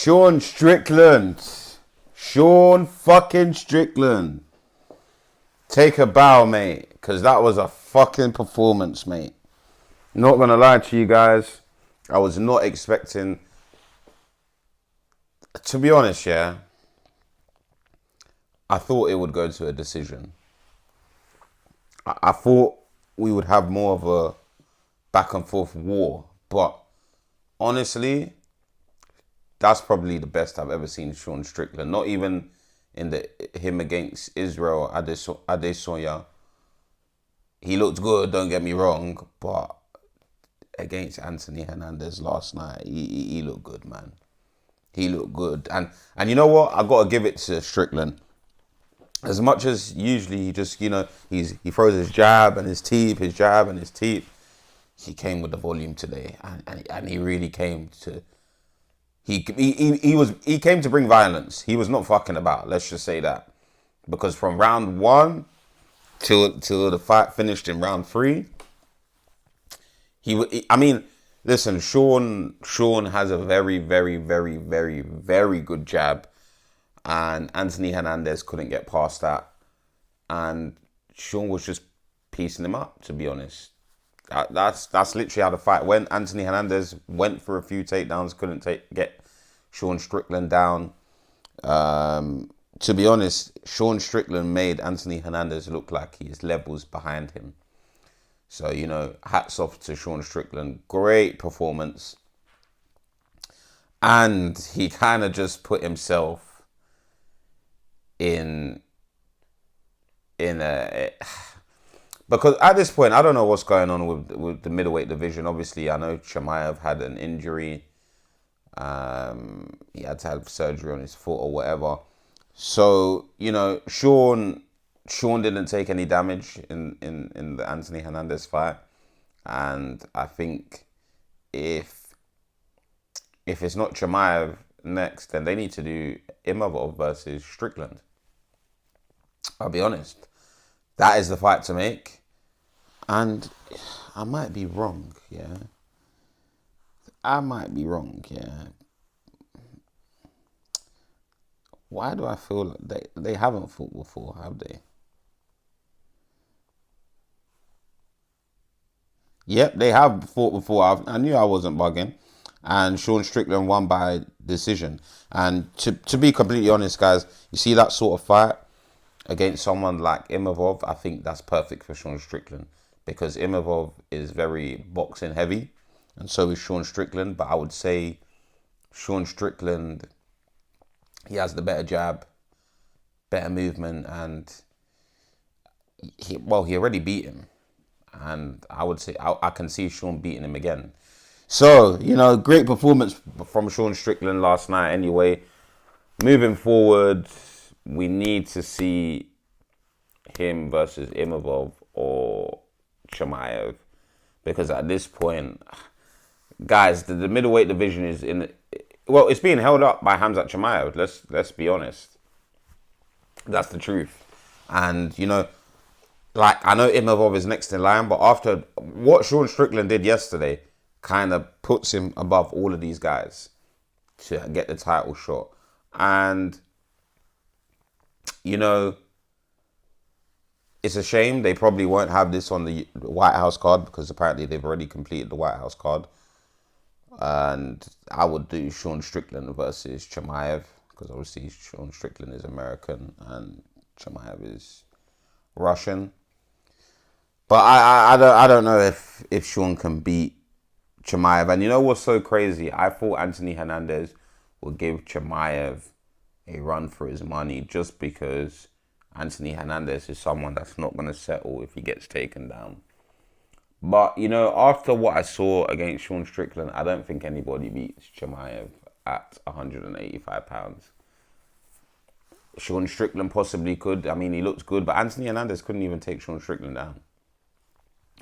Sean Strickland. Sean fucking Strickland. Take a bow, mate. Because that was a fucking performance, mate. Not going to lie to you guys. I was not expecting... To be honest, yeah. I thought it would go to a decision. I thought we would have more of a back and forth war. But honestly, that's probably the best I've ever seen Sean Strickland. Not even in him against Israel Adesanya. He looked good, don't get me wrong. But against Anthony Hernandez last night, he looked good, man. He looked good. And you know what? I got to give it to Strickland. As much as usually he just, he throws his jab and his teep, his jab and his teep. He came with the volume today. And he really came to... He came to bring violence. He was not fucking about. Let's just say that. Because from round 1 till the fight finished in round 3... Listen, Sean has a very, very, very, very, very good jab. And Anthony Hernandez couldn't get past that. And Sean was just piecing him up, to be honest. That's literally how the fight went. Anthony Hernandez went for a few takedowns, couldn't get Sean Strickland down. To be honest, Sean Strickland made Anthony Hernandez look like he's levels behind him. So, hats off to Sean Strickland. Great performance. And he kind of just put himself in a... Because at this point, I don't know what's going on with the middleweight division. Obviously, I know Chimaev had an injury. He had to have surgery on his foot or whatever. So, Sean didn't take any damage in the Anthony Hernandez fight. And I think if it's not Chimaev next, then they need to do Imavov versus Strickland. I'll be honest. That is the fight to make. And I might be wrong, yeah. Why do I feel like they haven't fought before, have they? Yep, they have fought before. I knew I wasn't bugging. And Sean Strickland won by decision. And to be completely honest, guys, you see that sort of fight against someone like Imavov, I think that's perfect for Sean Strickland. Because Imavov is very boxing heavy. And so is Sean Strickland. But I would say Sean Strickland, he has the better jab, better movement. And he already beat him. And I would say I can see Sean beating him again. So, great performance from Sean Strickland last night anyway. Moving forward, we need to see him versus Imavov or Chimaev. Because at this point, guys, the middleweight division is it's being held up by Khamzat Chimaev. Let's be honest. That's the truth. And, I know Imavov is next in line, but after what Sean Strickland did yesterday, kind of puts him above all of these guys to get the title shot. And, it's a shame they probably won't have this on the White House card because apparently they've already completed the White House card. And I would do Sean Strickland versus Chimaev because obviously Sean Strickland is American and Chimaev is Russian. But I don't know if Sean can beat Chimaev. And you know what's so crazy? I thought Anthony Hernandez would give Chimaev a run for his money just because Anthony Hernandez is someone that's not going to settle if he gets taken down. But, after what I saw against Sean Strickland, I don't think anybody beats Chimaev at 185 pounds. Sean Strickland possibly could. I mean, he looked good, but Anthony Hernandez couldn't even take Sean Strickland down.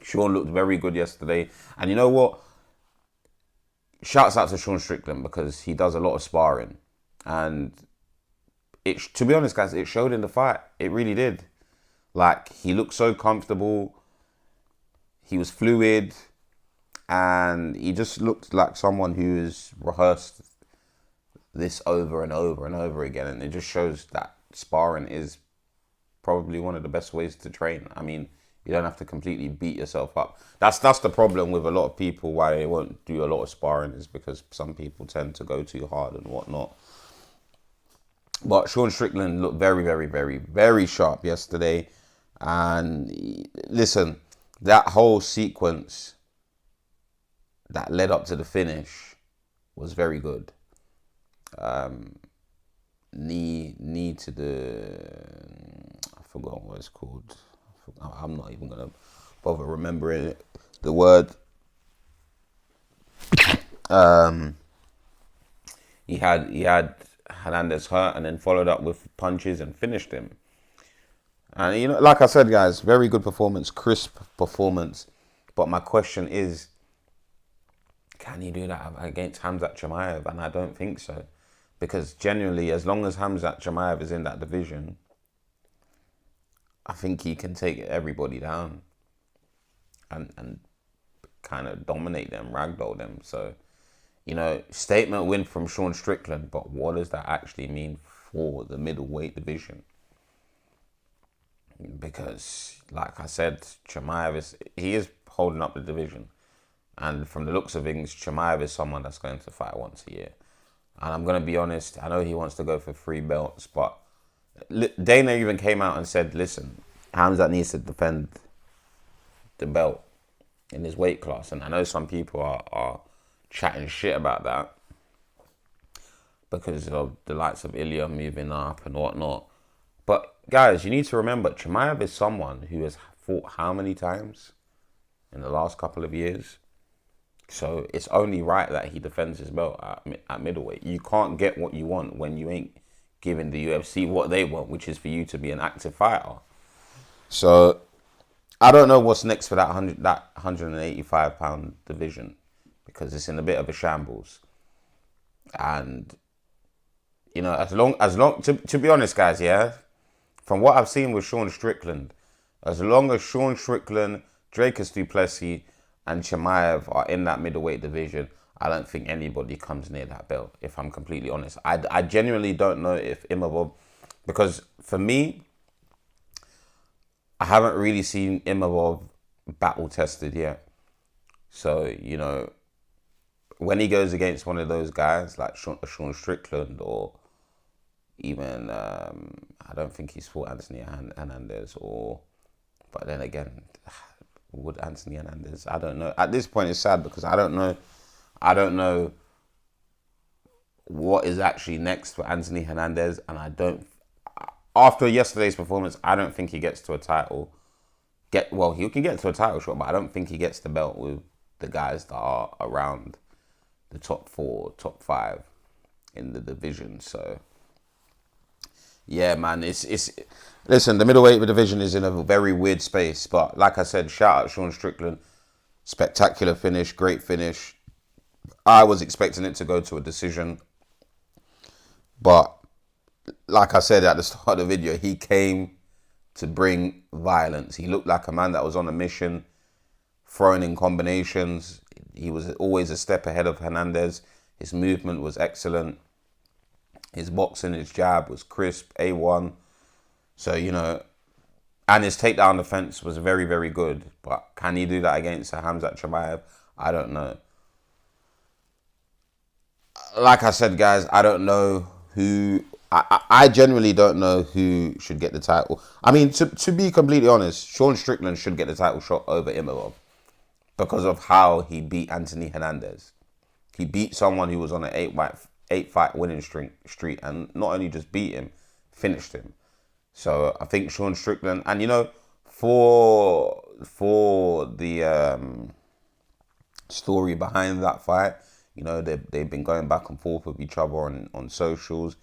Sean looked very good yesterday. And you know what? Shouts out to Sean Strickland because he does a lot of sparring. And to be honest, guys, it showed in the fight. It really did. He looked so comfortable. He was fluid. And he just looked like someone who has rehearsed this over and over and over again, and it just shows that sparring is probably one of the best ways to train. I mean, you don't have to completely beat yourself up. That's the problem with a lot of people, why they won't do a lot of sparring, is because some people tend to go too hard and whatnot. But Sean Strickland looked very, very, very, very sharp yesterday. And listen, that whole sequence that led up to the finish was very good. Knee to I forgot what it's called. I'm not even gonna bother remembering the word. He had Hernandez hurt and then followed up with punches and finished him. And, you know, like I said, guys, very good performance, crisp performance. But my question is, can he do that against Khamzat Chimaev? And I don't think so. Because genuinely, as long as Khamzat Chimaev is in that division, I think he can take everybody down and kind of dominate them, ragdoll them. So, you know, statement win from Sean Strickland, but what does that actually mean for the middleweight division? Because, like I said, Chimaev is holding up the division. And from the looks of things, Chimaev is someone that's going to fight once a year. And I'm going to be honest, I know he wants to go for 3 belts, but Dana even came out and said, listen, Khamzat needs to defend the belt in his weight class. And I know some people are chatting shit about that because of the likes of Ilya moving up and whatnot. But guys, you need to remember, Chimaev is someone who has fought how many times in the last couple of years? So it's only right that he defends his belt at middleweight. You can't get what you want when you ain't giving the UFC what they want, which is for you to be an active fighter. So I don't know what's next for that 185-pound division, because it's in a bit of a shambles. And, you know, as long to be honest, guys, yeah, from what I've seen with Sean Strickland, as long as Sean Strickland, Dricus du Plessis, and Chimaev are in that middleweight division, I don't think anybody comes near that belt, if I'm completely honest. I genuinely don't know if Imavov, because for me, I haven't really seen Imavov battle tested yet. So, you know, when he goes against one of those guys like Sean Strickland, or even, I don't think he's fought Anthony Hernandez, but then again, would Anthony Hernandez? I don't know. At this point, it's sad because I don't know what is actually next for Anthony Hernandez, and after yesterday's performance, I don't think he gets to a title. He can get to a title shot, but I don't think he gets the belt with the guys that are around the top 4, top 5 in the division. So, yeah, man, listen, the middleweight division is in a very weird space, but like I said, shout out Sean Strickland. Spectacular finish, great finish. I was expecting it to go to a decision, but like I said at the start of the video, he came to bring violence. He looked like a man that was on a mission, throwing in combinations. He was always a step ahead of Hernandez. His movement was excellent. His boxing, his jab was crisp, A1. So, you know, and his takedown defense was very, very good. But can he do that against Khamzat Chimaev? I don't know. Like I said, guys, I don't know who... I generally don't know who should get the title. I mean, to be completely honest, Sean Strickland should get the title shot over Imavov because of how he beat Anthony Hernandez. He beat someone who was on an 8-fight winning streak, and not only just beat him, finished him. So I think Sean Strickland, and you know, for the story behind that fight, you know, they've been going back and forth with each other on socials.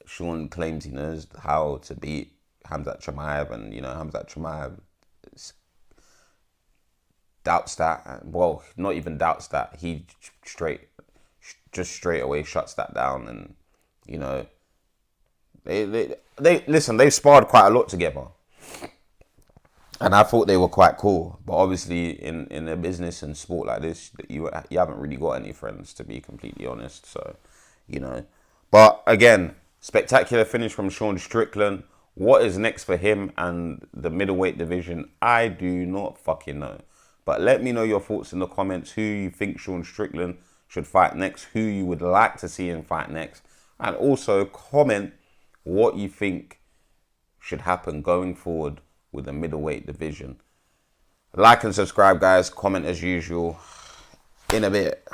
Sean claims he knows how to beat Khamzat Chimaev, and you know, Khamzat Chimaev doubts that. Well, not even doubts that. He straight away shuts that down, and you know, they listen. They've sparred quite a lot together, and I thought they were quite cool. But obviously, in a business and sport like this, you haven't really got any friends, to be completely honest. So, you know. But again, spectacular finish from Sean Strickland. What is next for him and the middleweight division? I do not fucking know. But let me know your thoughts in the comments. Who you think Sean Strickland should fight next? Who you would like to see him fight next? And also comment what you think should happen going forward with the middleweight division. Like and subscribe, guys. Comment as usual. In a bit.